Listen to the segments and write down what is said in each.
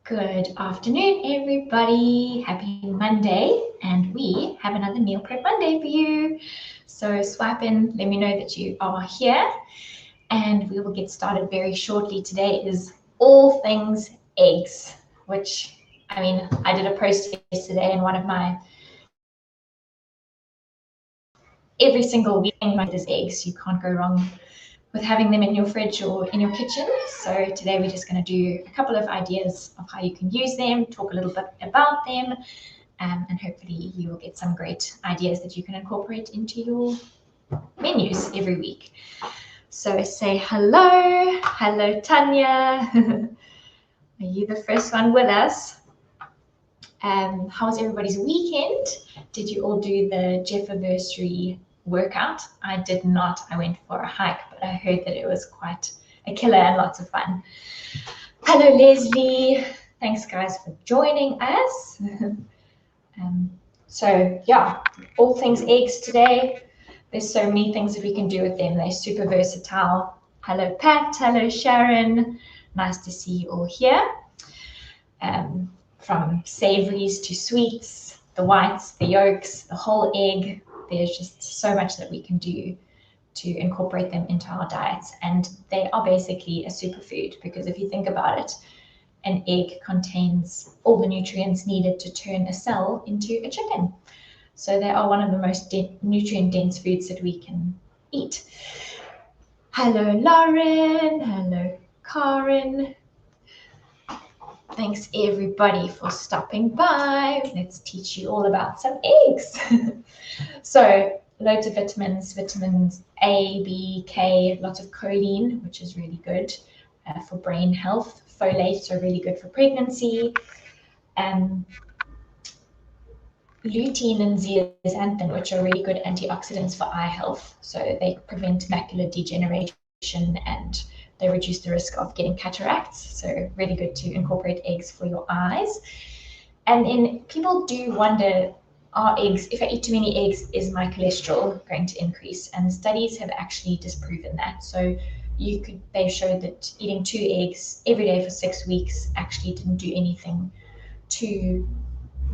Good afternoon, everybody. Happy Monday, and we have another Meal Prep Monday for you. So swipe in, let me know that you are here, and we will get started very shortly. Today is all things eggs, which, I did a post yesterday in one of my every single week is eggs. You can't go wrong with having them in your fridge or in your kitchen. So today we're just going to do a couple of ideas of how you can use them, talk a little bit about them, and hopefully you will get some great ideas that you can incorporate into your menus every week. So say hello. Hello, Tanya. Are you the first one with us? How was everybody's weekend? Did you all do the Jefferversary workout? I did not. I went for a hike, but I heard that it was quite a killer and lots of fun. Hello, Leslie. Thanks, guys, for joining us. So yeah, all things eggs today. There's so many things that we can do with them. They're super versatile. Hello, Pat. Hello, Sharon. Nice to see you all here. From savories to sweets, the whites, the yolks, the whole egg. There's just so much that we can do to incorporate them into our diets. And they are basically a superfood because if you think about it, an egg contains all the nutrients needed to turn a cell into a chicken. So they are one of the most nutrient-dense foods that we can eat. Hello, Lauren. Hello, Karen. Thanks everybody for stopping by. Let's teach you all about some eggs. So loads of vitamins A, B, K, lots of choline, which is really good for brain health. Folate are really good for pregnancy. Lutein and zeaxanthin, which are really good antioxidants for eye health. So they prevent macular degeneration and they reduce the risk of getting cataracts. So really good to incorporate eggs for your eyes. And then people do wonder, are eggs, if I eat too many eggs, is my cholesterol going to increase? And studies have actually disproven that. So they showed that eating 2 eggs every day for 6 weeks actually didn't do anything to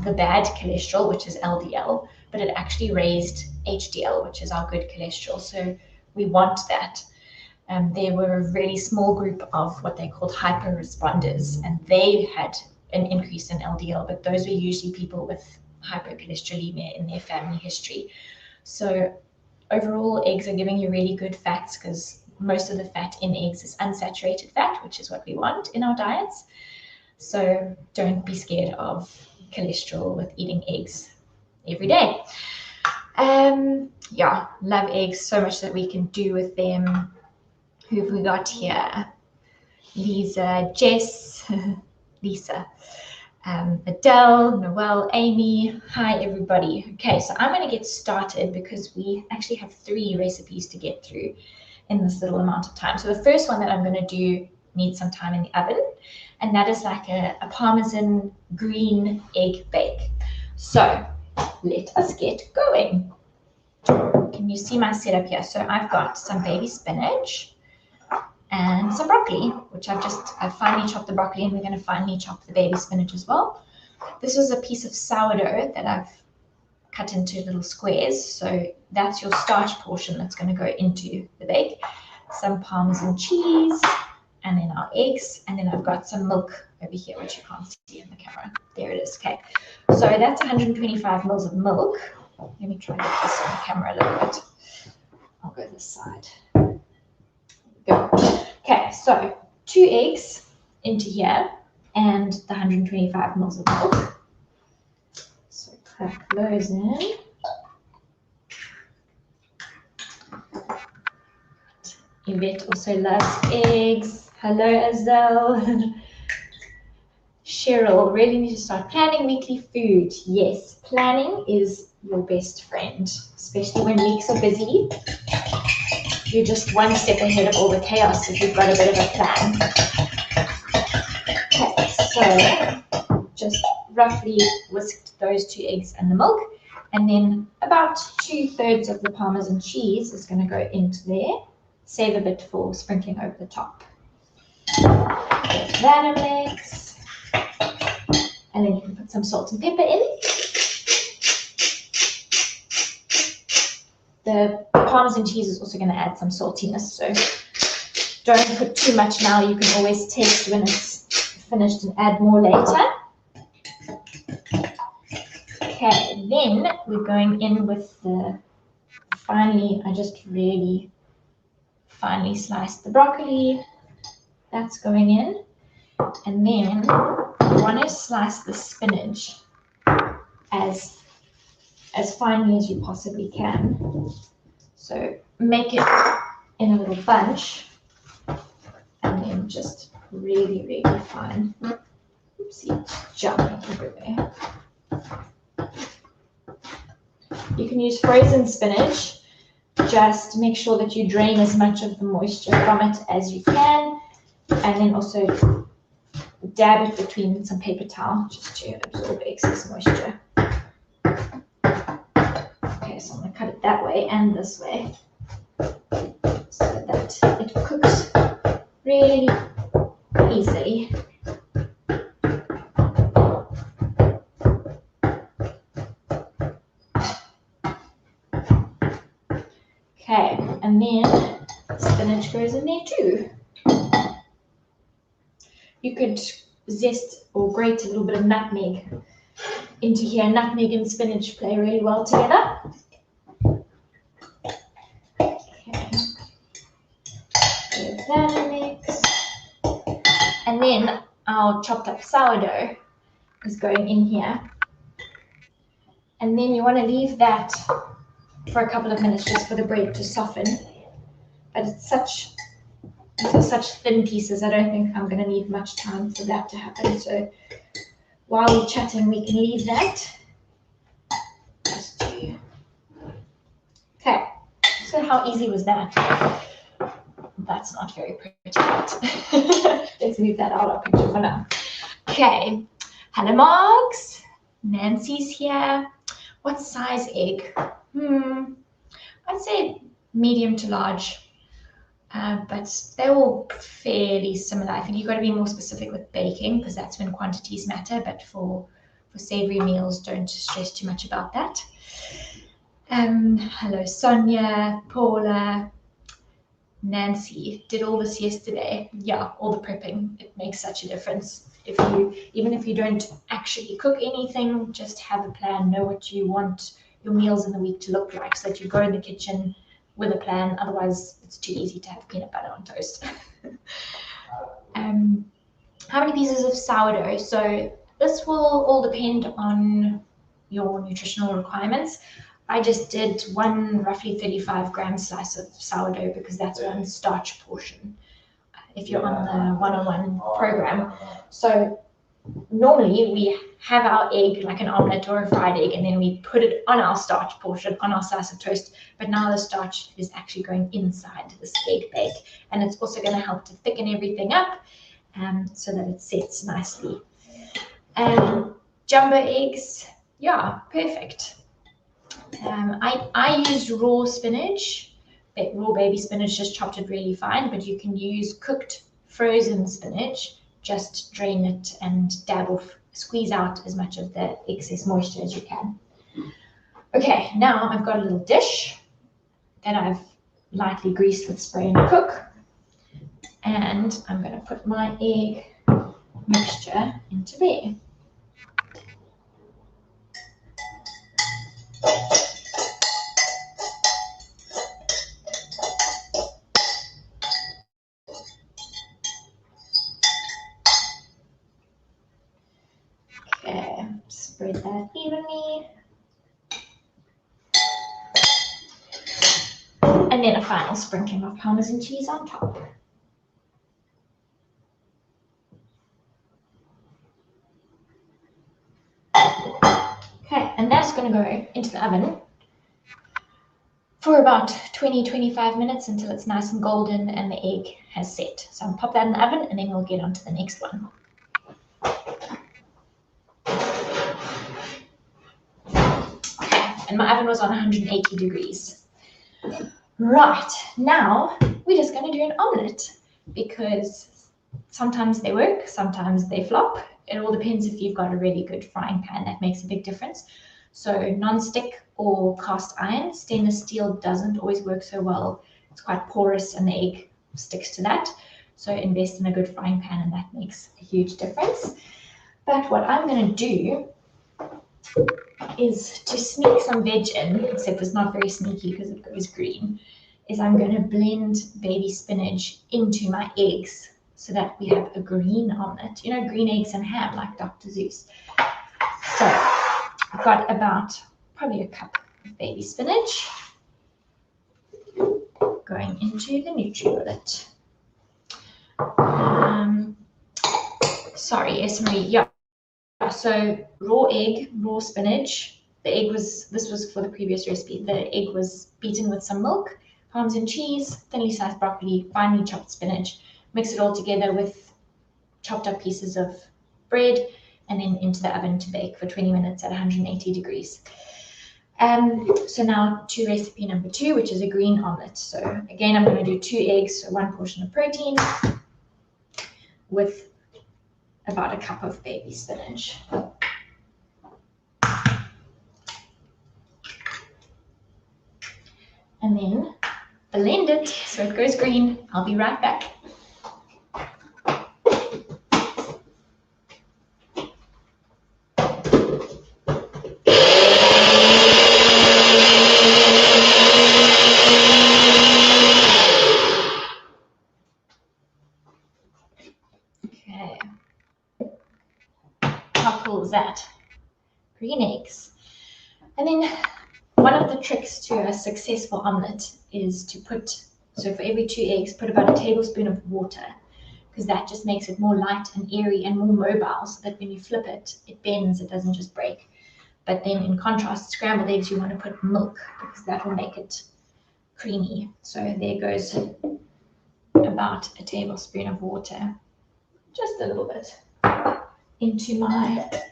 the bad cholesterol, which is LDL, but it actually raised HDL, which is our good cholesterol. So we want that. There were a really small group of what they called hyper responders, and they had an increase in LDL, but those were usually people with hypercholesterolemia in their family history. So overall, eggs are giving you really good fats because most of the fat in eggs is unsaturated fat, which is what we want in our diets. So don't be scared of cholesterol with eating eggs every day. Yeah, love eggs, so much that we can do with them. Who have we got here? Lisa, Jess, Lisa, Adele, Noelle, Amy. Hi, everybody. Okay, so I'm going to get started because we actually have 3 recipes to get through in this little amount of time. So the first one that I'm going to do needs some time in the oven, and that is like a Parmesan green egg bake. So let us get going. Can you see my setup here? So I've got some baby spinach and some broccoli, which I've finally chopped the broccoli, and we're going to finally chop the baby spinach as well. This was a piece of sourdough that I've cut into little squares. So that's your starch portion that's going to go into the bake. Some Parmesan cheese, and then our eggs, and then I've got some milk over here, which you can't see in the camera. There it is. Okay, so that's 125 mils of milk. Let me try to get this on the camera a little bit. I'll go this side. Go. Okay, so 2 eggs into here and the 125 mils of milk. So crack those in. Yvette also loves eggs. Hello, Azelle. Cheryl, really need to start planning weekly food. Yes, planning is your best friend, especially when weeks are busy. You're just one step ahead of all the chaos if you've got a bit of a plan. Okay, so just roughly whisked those 2 eggs and the milk, and then about 2/3 of the Parmesan cheese is going to go into there. Save a bit for sprinkling over the top. Get that a mix. And then you can put some salt and pepper in. The Parmesan cheese is also going to add some saltiness, so don't put too much now. You can always taste when it's finished and add more later. Okay, then we're going in with the, finally, I just really finely sliced the broccoli. That's going in. And then you want to slice the spinach as finely as you possibly can. So make it in a little bunch and then just really, really fine. Oopsie, it's jumping everywhere. You can use frozen spinach. Just make sure that you drain as much of the moisture from it as you can, and then also dab it between some paper towel just to absorb excess moisture. Okay, so I'm going to cut it that way and this way so that it cooks really easily. Okay, and then spinach goes in there too. You could zest or grate a little bit of nutmeg into here. Nutmeg and spinach play really well together. Okay, give that a mix. And then our chopped up sourdough is going in here. And then you want to leave that for a couple of minutes just for the bread to soften. But these are such thin pieces, I don't think I'm going to need much time for that to happen. So while we're chatting, we can leave that. Okay, so how easy was that? That's not very pretty. Let's leave that out of picture for now. Okay, hello Marks. Nancy's here. What size egg? I'd say medium to large. But they're all fairly similar. I think you've got to be more specific with baking because that's when quantities matter. But for savory meals, don't stress too much about that. Hello, Sonia, Paula, Nancy. Did all this yesterday. Yeah, all the prepping. It makes such a difference. Even if you don't actually cook anything, just have a plan. Know what you want your meals in the week to look like so that you go in the kitchen with a plan. Otherwise, it's too easy to have peanut butter on toast. How many pieces of sourdough? So this will all depend on your nutritional requirements. I just did one roughly 35-gram slice of sourdough because that's one starch portion if you're on the 101 program. So normally we have our egg like an omelette or a fried egg, and then we put it on our starch portion, on our slice of toast. But now the starch is actually going inside this egg bake, and it's also going to help to thicken everything up so that it sets nicely. Jumbo eggs, yeah, perfect. I used raw spinach, raw baby spinach, just chopped it really fine, but you can use cooked frozen spinach. Just drain it and squeeze out as much of the excess moisture as you can. Okay, now I've got a little dish that I've lightly greased with spray and cook. And I'm going to put my egg mixture into there. Okay, spread that evenly. And then a final sprinkling of Parmesan cheese on top. Okay, and that's going to go into the oven for about 20-25 minutes until it's nice and golden and the egg has set. So I'll pop that in the oven and then we'll get on to the next one. Okay, and my oven was on 180 degrees. Right, now we're just going to do an omelette because sometimes they work, sometimes they flop. it all depends if you've got a really good frying pan. That makes a big difference. So non-stick or cast iron. Stainless steel doesn't always work so well. It's quite porous and the egg sticks to that. So invest in a good frying pan and that makes a huge difference. But what I'm going to do is to sneak some veg in, except it's not very sneaky because it goes green, is I'm going to blend baby spinach into my eggs so that we have a green omelette. You know, green eggs and ham like Dr. Seuss. So I've got about probably a cup of baby spinach going into the NutriBullet. Sorry, Esmery. Yeah. So raw egg, raw spinach. This was for the previous recipe. The egg was beaten with some milk, Parmesan cheese, thinly sliced broccoli, finely chopped spinach. Mix it all together with chopped up pieces of bread and then into the oven to bake for 20 minutes at 180 degrees. So now to recipe number 2, which is a green omelette. So again, I'm going to do 2 eggs, so 1 portion of protein with about a cup of baby spinach. And then blend it so it goes green. I'll be right back. Okay. How cool is that? Green eggs. And then one of the tricks to a successful omelette is to put, so for every 2 eggs, put about a tablespoon of water, because that just makes it more light and airy and more mobile, so that when you flip it, it bends, it doesn't just break. But then in contrast, scrambled eggs, you want to put milk, because that will make it creamy. So there goes about a tablespoon of water, just a little bit, into my egg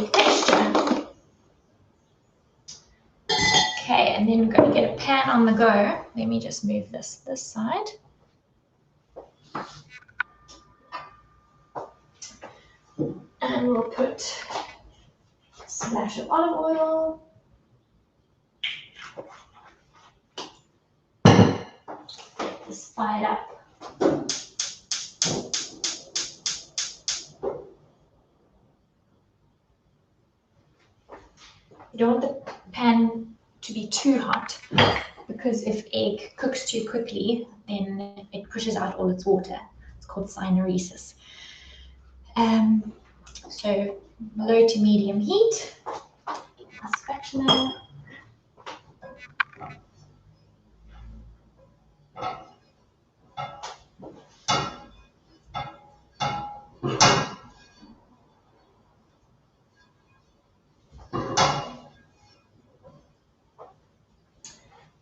mixture. Okay, and then I'm going to get a pan on the go. Let me just move this side. And we'll put a splash of olive oil. Get this fired up. You don't want the pan to be too hot, because if egg cooks too quickly, then it pushes out all its water. It's called syneresis. So low to medium heat. Get my spatula.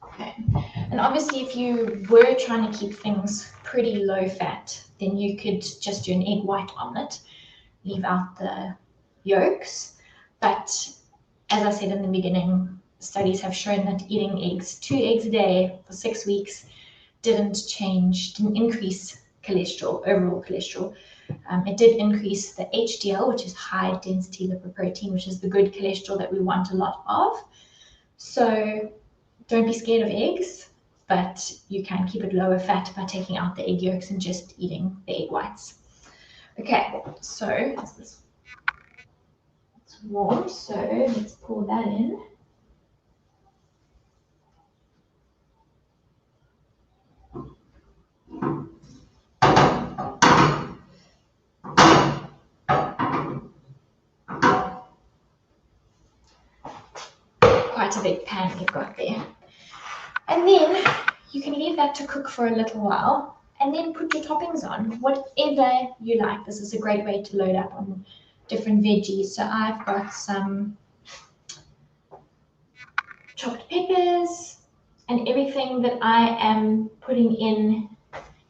Okay. And obviously, if you were trying to keep things pretty low fat, then you could just do an egg white omelette, leave out the yolks. But as I said in the beginning, studies have shown that eating eggs, 2 eggs a day for 6 weeks, didn't increase cholesterol, overall cholesterol. It did increase the HDL, which is high density lipoprotein, which is the good cholesterol that we want a lot of. So don't be scared of eggs, but you can keep it lower fat by taking out the egg yolks and just eating the egg whites. Okay, so it's warm, so let's pour that in. Quite a big pan you've got there. And then you can leave that to cook for a little while and then put your toppings on, whatever you like. This is a great way to load up on different veggies. So I've got some chopped peppers, and everything that I am putting in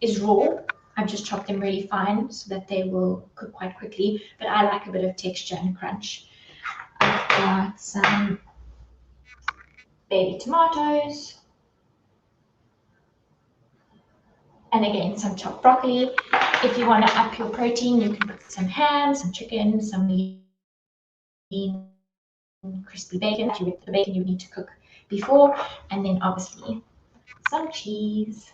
is raw. I've just chopped them really fine so that they will cook quite quickly, but I like a bit of texture and crunch. I've got some baby tomatoes, and again some chopped broccoli, If you want to up your protein, you can put some ham, some chicken, some lean crispy bacon. The bacon you need to cook before, and then obviously some cheese.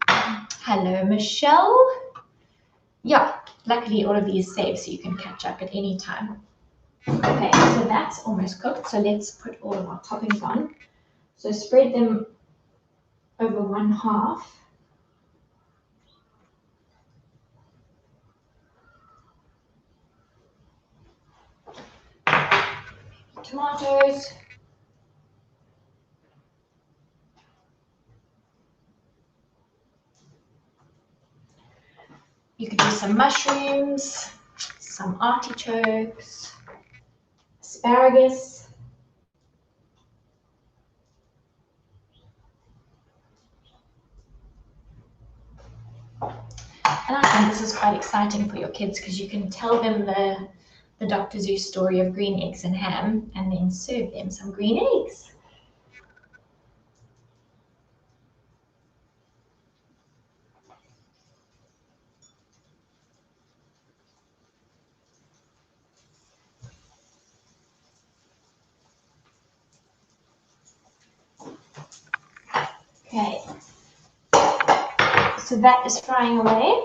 Hello, Michelle. Yeah, luckily all of these save so you can catch up at any time. Okay, so that's almost cooked. So let's put all of our toppings on. So spread them over one half. Tomatoes. You could do some mushrooms, some artichokes, asparagus. And I think this is quite exciting for your kids because you can tell them the Dr. Seuss story of green eggs and ham and then serve them some green eggs. Okay, so that is frying away.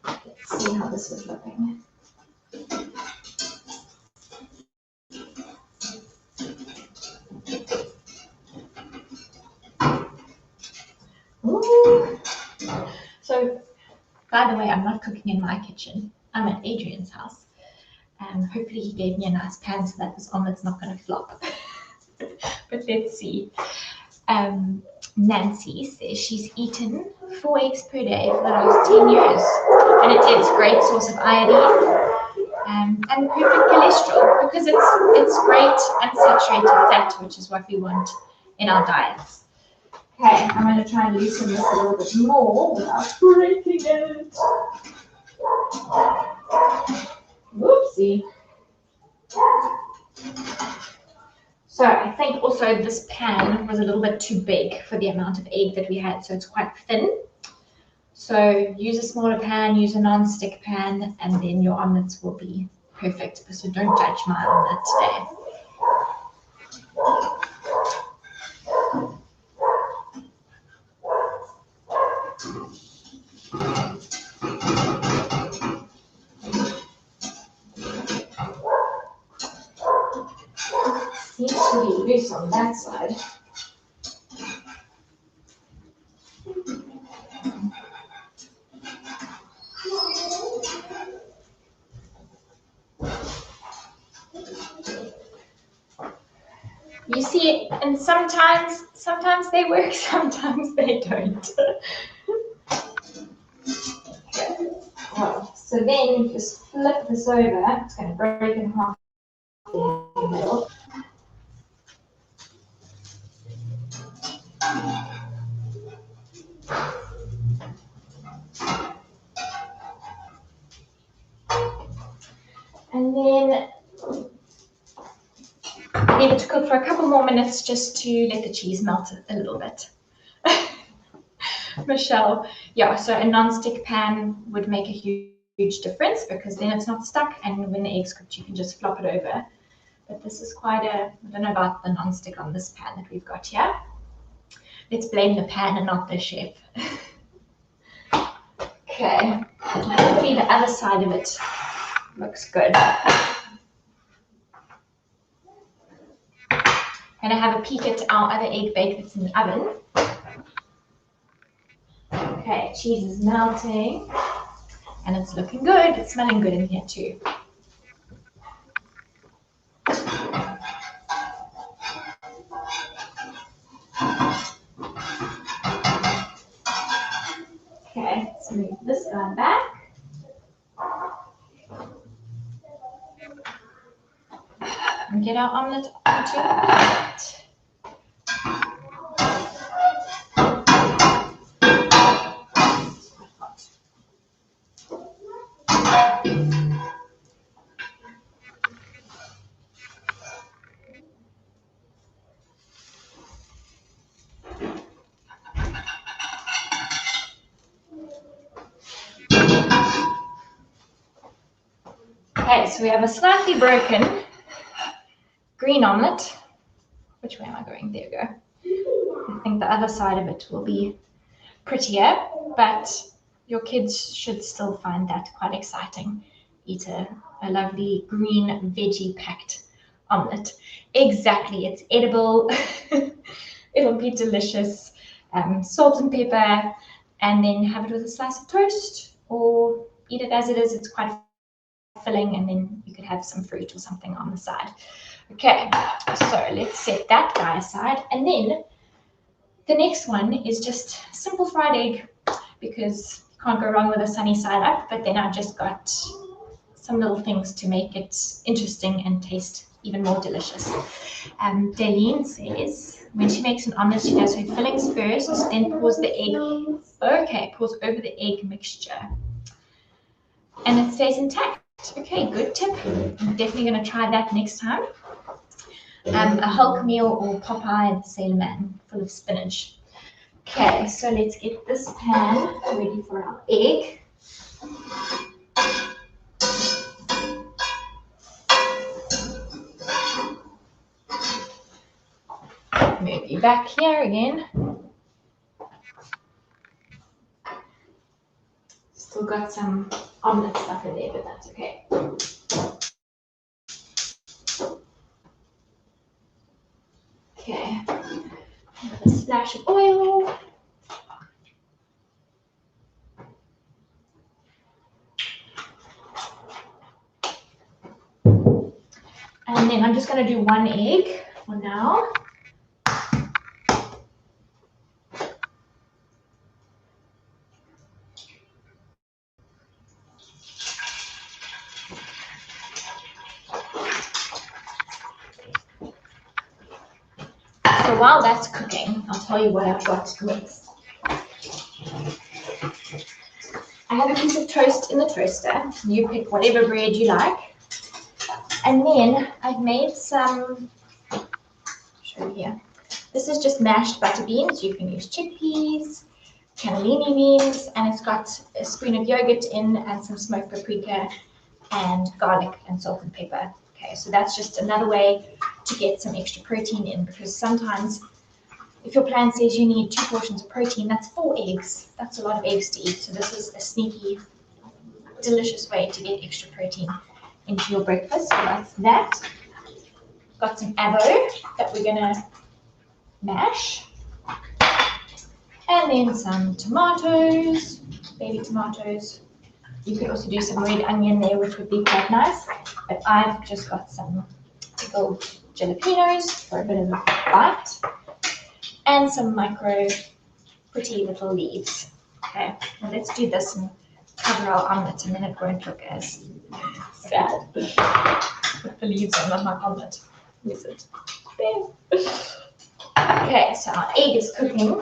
Let's see how this is looking. Ooh. So, by the way, I'm not cooking in my kitchen. I'm at Adrian's house. Hopefully he gave me a nice pan so that this omelette's not going to flop. But let's see. Nancy says she's eaten 4 eggs per day for the last 10 years. And it's a great source of iodine and perfect cholesterol because it's great unsaturated fat, which is what we want in our diets. Okay, I'm going to try and loosen this a little bit more without breaking it. Whoopsie. So I think also this pan was a little bit too big for the amount of egg that we had, so it's quite thin. So use a smaller pan, use a non-stick pan, and then your omelets will be perfect. So don't judge my omelet today. Seems to be loose on that side. You see, and sometimes they work, sometimes they don't. Well, so then you just flip this over. It's going to break in half in the middle. And then leave it to cook for a couple more minutes just to let the cheese melt a little bit. Michelle, yeah, so a non-stick pan would make a huge difference because then it's not stuck, and when the egg's cooked you can just flop it over. But this is quite I don't know about the non-stick on this pan that we've got here. Let's blame the pan and not the chef. Okay, hopefully the other side of it looks good. And I have a peek at our other egg bake that's in the oven. Okay, cheese is melting and it's looking good. It's smelling good in here too. Okay, let's move this guy back. And get our omelette onto the plate. Okay, so we have a slightly broken green omelette. Which way am I going? There we go. I think the other side of it will be prettier, but your kids should still find that quite exciting. Eat a lovely green veggie packed omelette. Exactly, it's edible. It'll be delicious. Salt and pepper, and then have it with a slice of toast, or eat it as it is. It's quite filling, and then you could have some fruit or something on the side. Okay, so let's set that guy aside, and then the next one is just simple fried egg, because you can't go wrong with a sunny side up. But then I just got some little things to make it interesting and taste even more delicious. Daleen says when she makes an omelette, she does her fillings first, then pours the egg. Okay, pours over the egg mixture, and it stays intact. Okay, good tip. I'm definitely going to try that next time. A Hulk meal or Popeye the Sailor Man full of spinach. Okay, so let's get this pan ready for our egg. Move you back here again. Still got some omelette stuff in there, but that's okay. Okay, a splash of oil. And then I'm just going to do one egg for now. So while that's cooking, I'll tell you what I've got next. I have a piece of toast in the toaster. You pick whatever bread you like. And then I've made some, I'll show you here. This is just mashed butter beans. You can use chickpeas, cannellini beans, and it's got a spoon of yogurt in and some smoked paprika and garlic and salt and pepper. Okay, so that's just another way to get some extra protein in, because sometimes if your plan says you need 2 portions of protein, that's 4 eggs. That's a lot of eggs to eat. So this is a sneaky, delicious way to get extra protein into your breakfast. So that's that. Got some avo that we're gonna mash. And then some tomatoes, baby tomatoes. You could also do some red onion there, which would be quite nice. But I've just got some pickled jalapenos for a bit of a bite. And some micro pretty little leaves. Okay, now let's do this and cover our omelette, and then it won't look as sad with the leaves on my omelette. Is it? There. Okay, so our egg is cooking.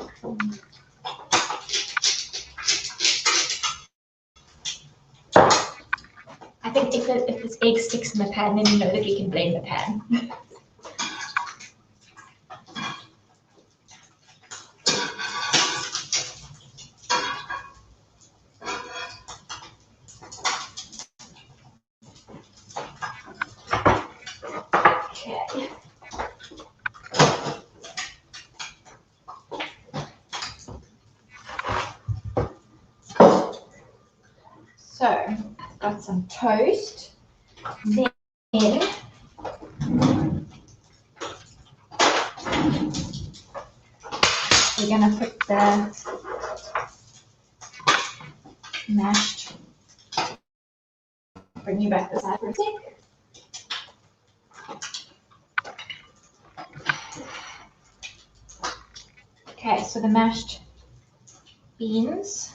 I think if this egg sticks in the pan, then you know that we can blame the pan. Okay. So, I've got some toast. Then we're going to put the mashed, bring you back this side for a sec. Okay, so the mashed beans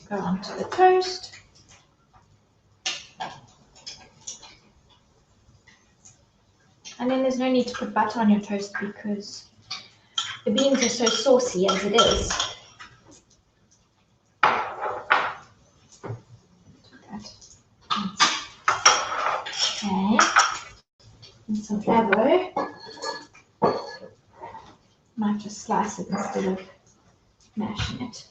go onto the toast. And then there's no need to put butter on your toast because the beans are so saucy as it is. Okay, and some avo. Might just slice it instead of mashing it.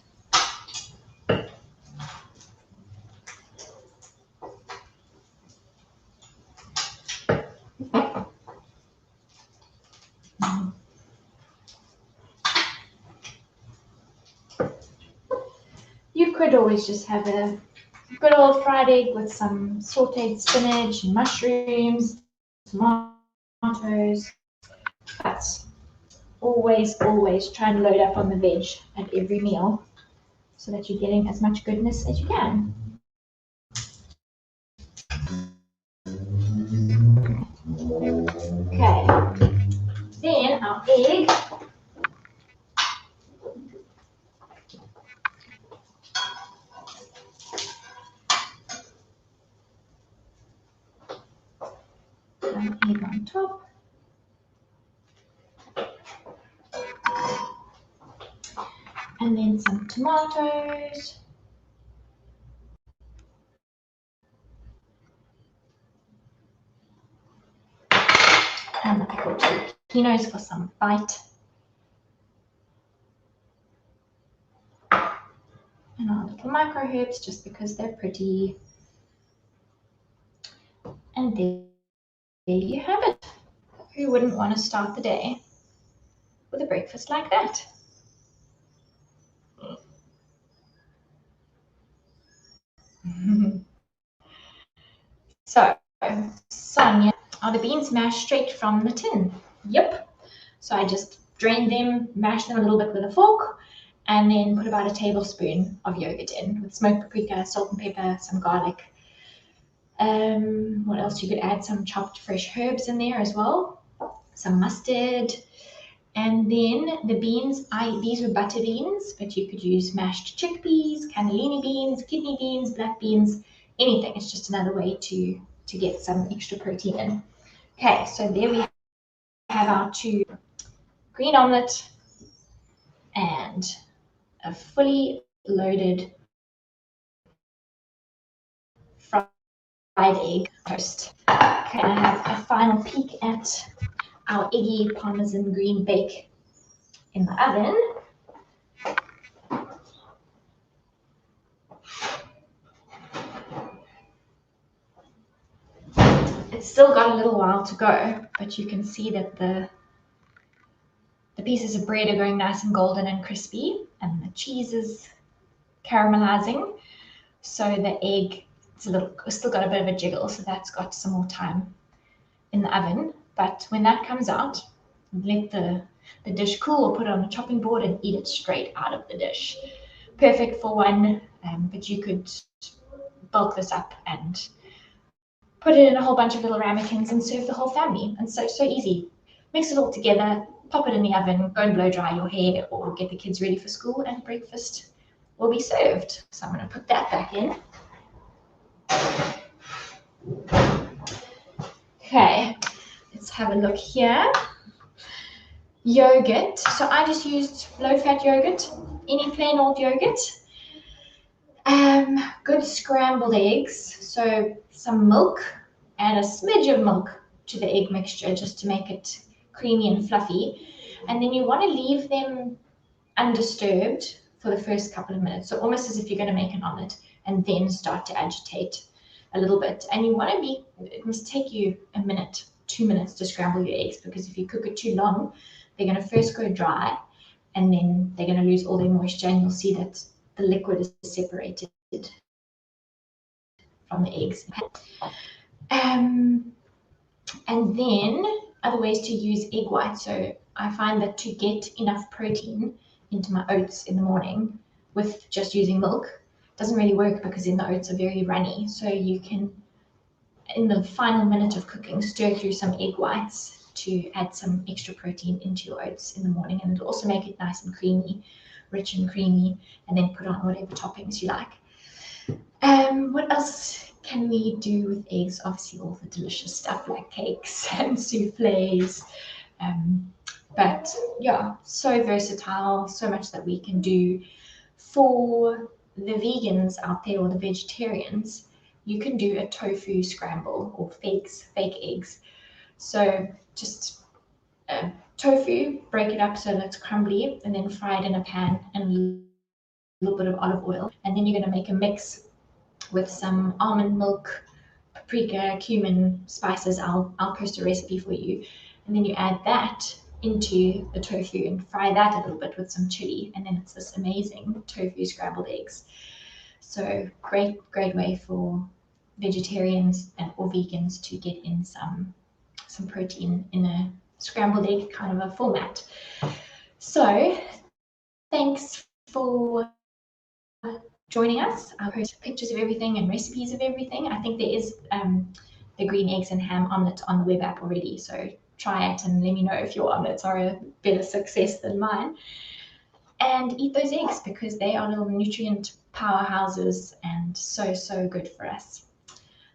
could always just have a good old fried egg with some sauteed spinach and mushrooms, tomatoes. But always try and load up on the veg at every meal so that you're getting as much goodness as you can. Okay, then our egg. An egg on top. And then some tomatoes. And the pickled jalapenos for some bite. And our little micro herbs just because they're pretty. And there you have it. Who wouldn't want to start the day with a breakfast like that? So, Sonia, are the beans mashed straight from the tin? Yep. So I just drained them, mashed them a little bit with a fork, and then put about a tablespoon of yogurt in with smoked paprika, salt and pepper, some garlic. What else? You could add some chopped fresh herbs in there as well, some mustard, and then the beans. These were butter beans, but you could use mashed chickpeas, cannellini beans, kidney beans, black beans, anything. It's just another way to get some extra protein in. Okay, so there we have our two green omelette and a fully loaded fried egg toast. Okay, I have a final peek at our eggy Parmesan green bake in the oven. It's still got a little while to go, but you can see that the pieces of bread are going nice and golden and crispy, and the cheese is caramelizing. So the egg, it's still got a bit of a jiggle, so that's got some more time in the oven. But when that comes out, let the dish cool or put it on the chopping board and eat it straight out of the dish. Perfect for one, but you could bulk this up and put it in a whole bunch of little ramekins and serve the whole family. And so easy. Mix it all together, pop it in the oven, go and blow dry your hair or get the kids ready for school, and breakfast will be served. So I'm going to put that back in. Okay, let's have a look here. Yogurt. So I just used low-fat yogurt, any plain old yogurt. Good scrambled eggs. So some milk, add a smidge of milk to the egg mixture just to make it creamy and fluffy. And then you want to leave them undisturbed for the first couple of minutes. So almost as if you're going to make an omelette, and then start to agitate a little bit. And you want to it must take you a minute, 2 minutes to scramble your eggs, because if you cook it too long, they're going to first go dry and then they're going to lose all their moisture, and you'll see that the liquid is separated from the eggs. And then other ways to use egg white. So I find that to get enough protein into my oats in the morning with just using milk doesn't really work, because then the oats are very runny. So you can, in the final minute of cooking, stir through some egg whites to add some extra protein into your oats in the morning, and it'll also make it nice and creamy, rich and creamy, and then put on whatever toppings you like. What else can we do with eggs? Obviously all the delicious stuff like cakes and souffles. But yeah, so versatile, so much that we can do. For the vegans out there or the vegetarians, you can do a tofu scramble or fake eggs. So just tofu, break it up so that it's crumbly, and then fry it in a pan and a little bit of olive oil. And then you're going to make a mix with some almond milk, paprika, cumin, spices. I'll post a recipe for you. And then you add that into the tofu and fry that a little bit with some chili, and then it's this amazing tofu scrambled eggs. So great way for vegetarians or vegans to get in some protein in a scrambled egg kind of a format. So thanks for joining us. I'll post pictures of everything and recipes of everything. I think there is the green eggs and ham omelette on the web app already, so try it and let me know if your omelettes are a better success than mine. And eat those eggs because they are little nutrient powerhouses and so good for us.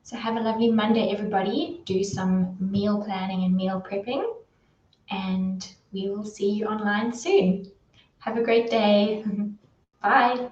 So have a lovely Monday, everybody. Do some meal planning and meal prepping, and we will see you online soon. Have a great day. Bye.